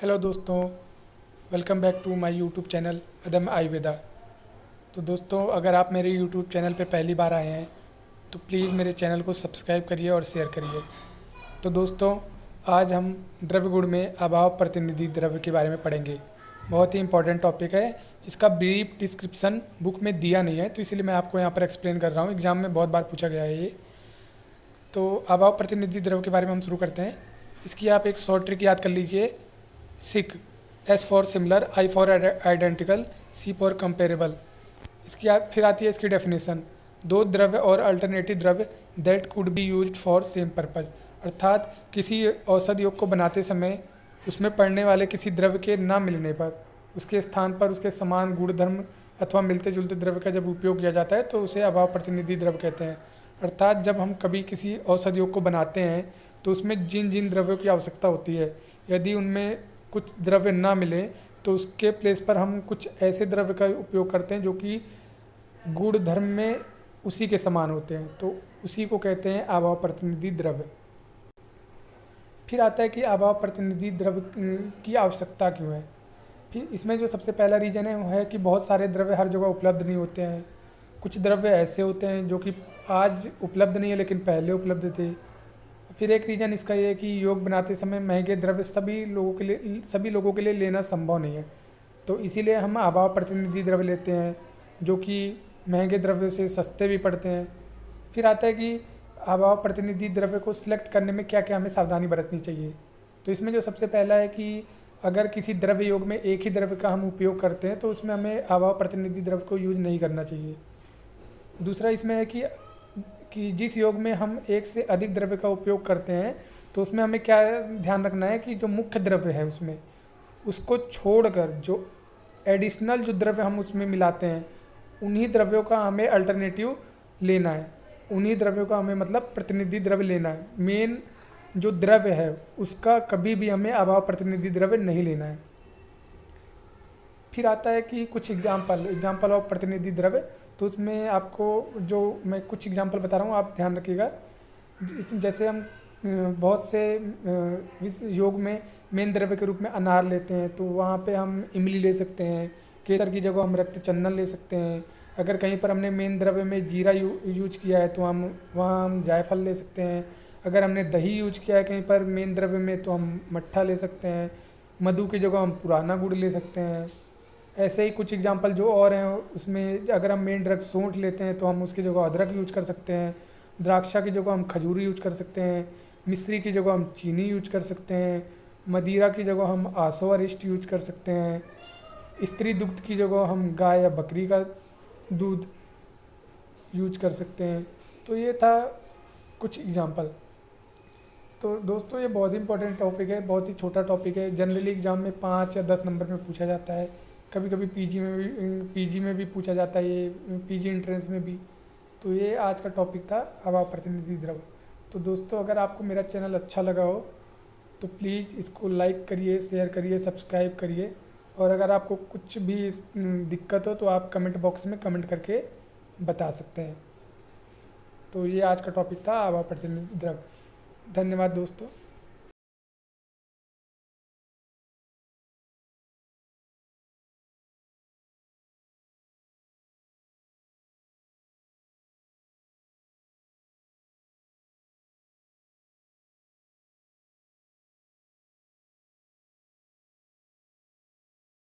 Hello दोस्तों, welcome back to my YouTube channel Adam Ayurveda. तो दोस्तों, अगर आप मेरे यूट्यूब चैनल पे पहली बार आए हैं तो प्लीज़ मेरे चैनल को सब्सक्राइब करिए और शेयर करिए। तो दोस्तों, आज हम द्रव्य गुण में अभाव प्रतिनिधि द्रव्य के बारे में पढ़ेंगे। बहुत ही इंपॉर्टेंट टॉपिक है। इसका ब्रीफ डिस्क्रिप्शन बुक में दिया नहीं है, तो इसलिए मैं आपको यहाँ पर एक्सप्लेन कर रहा हूँ। एग्जाम में बहुत बार पूछा गया है ये। तो अभाव प्रतिनिधि द्रव्य के बारे में हम शुरू करते हैं। इसकी आप एक शॉर्ट ट्रिक याद कर लीजिए। SIC, S for similar, I for identical, C for comparable. फिर आती है इसकी डेफिनेशन। दो द्रव्य और अल्टरनेटिव द्रव्य that could be used for same purpose. अर्थात किसी औषध योग को बनाते समय उसमें पड़ने वाले किसी द्रव्य के न मिलने पर उसके स्थान पर उसके समान गुणधर्म अथवा मिलते जुलते द्रव्य का जब उपयोग किया जाता है तो उसे अभाव प्रतिनिधि द्रव्य कहते हैं। अर्थात जब हम कभी किसी औषध योग को बनाते हैं तो उसमें जिन जिन द्रव्यों की आवश्यकता होती है, यदि उनमें कुछ द्रव्य ना मिले तो उसके प्लेस पर हम कुछ ऐसे द्रव्य का उपयोग करते हैं जो कि गुण धर्म में उसी के समान होते हैं, तो उसी को कहते हैं अभाव प्रतिनिधि द्रव्य। फिर आता है कि अभाव प्रतिनिधि द्रव्य की आवश्यकता क्यों है। फिर इसमें जो सबसे पहला रीज़न है वो है कि बहुत सारे द्रव्य हर जगह उपलब्ध नहीं होते हैं। कुछ द्रव्य ऐसे होते हैं जो कि आज उपलब्ध नहीं है लेकिन पहले उपलब्ध थे। फिर एक रीज़न इसका ये है कि योग बनाते समय महंगे द्रव्य सभी लोगों के लिए लेना संभव नहीं है, तो इसीलिए हम अभाव प्रतिनिधि द्रव्य लेते हैं जो कि महंगे द्रव्य से सस्ते भी पड़ते हैं। फिर आता है कि अभाव प्रतिनिधि द्रव्य को सिलेक्ट करने में क्या क्या हमें सावधानी बरतनी चाहिए। तो इसमें जो सबसे पहला है कि अगर किसी द्रव्य योग में एक ही द्रव्य का हम उपयोग करते हैं तो उसमें हमें अभाव प्रतिनिधि द्रव्य को यूज नहीं करना चाहिए। दूसरा इसमें है कि जिस योग में हम एक से अधिक द्रव्य का उपयोग करते हैं तो उसमें हमें क्या ध्यान रखना है कि जो मुख्य द्रव्य है उसमें उसको छोड़कर जो एडिशनल जो द्रव्य हम उसमें मिलाते हैं उन्हीं द्रव्यों का हमें अल्टरनेटिव लेना है। उन्हीं द्रव्यों का हमें मतलब प्रतिनिधि द्रव्य लेना है। मेन जो द्रव्य है उसका कभी भी हमें अभाव प्रतिनिधि द्रव्य नहीं लेना है। फिर आता है कि कुछ एग्जाम्पल ऑफ प्रतिनिधि द्रव्य। तो उसमें आपको जो मैं कुछ एग्जांपल बता रहा हूँ आप ध्यान रखिएगा। जैसे हम बहुत से इस योग में मेन द्रव्य के रूप में अनार लेते हैं तो वहाँ पे हम इमली ले सकते हैं। केसर की जगह हम रक्त चंदन ले सकते हैं। अगर कहीं पर हमने मेन द्रव्य में जीरा यूज किया है तो हम जायफल ले सकते हैं। अगर हमने दही यूज किया है कहीं पर मेन द्रव्य में तो हम मट्ठा ले सकते हैं। मधु की जगह हम पुराना गुड़ ले सकते हैं। ऐसे ही कुछ एग्जांपल जो और हैं उसमें अगर हम मेन ड्रग सौंठ लेते हैं तो हम उसकी जगह अदरक यूज कर सकते हैं। द्राक्षा की जगह हम खजूर यूज कर सकते हैं। मिश्री की जगह हम चीनी यूज कर सकते हैं। मदिरा की जगह हम आसो अरिष्ट यूज कर सकते हैं। स्त्री दुग्ध की जगह हम गाय या बकरी का दूध यूज कर सकते हैं। तो ये था कुछ एग्जांपल। तो दोस्तों, ये बहुत ही इंपॉर्टेंट टॉपिक है, बहुत ही छोटा टॉपिक है। जनरली एग्जाम में 5 या 10 नंबर में पूछा जाता है। कभी कभी पीजी में भी पूछा जाता है, ये पीजी एंट्रेंस में भी। तो ये आज का टॉपिक था अभाव प्रतिनिधि द्रव्य। तो दोस्तों, अगर आपको मेरा चैनल अच्छा लगा हो तो प्लीज़ इसको लाइक करिए, शेयर करिए, सब्सक्राइब करिए। और अगर आपको कुछ भी दिक्कत हो तो आप कमेंट बॉक्स में कमेंट करके बता सकते हैं। तो ये आज का टॉपिक था अभाव प्रतिनिधि द्रव्य। धन्यवाद दोस्तों।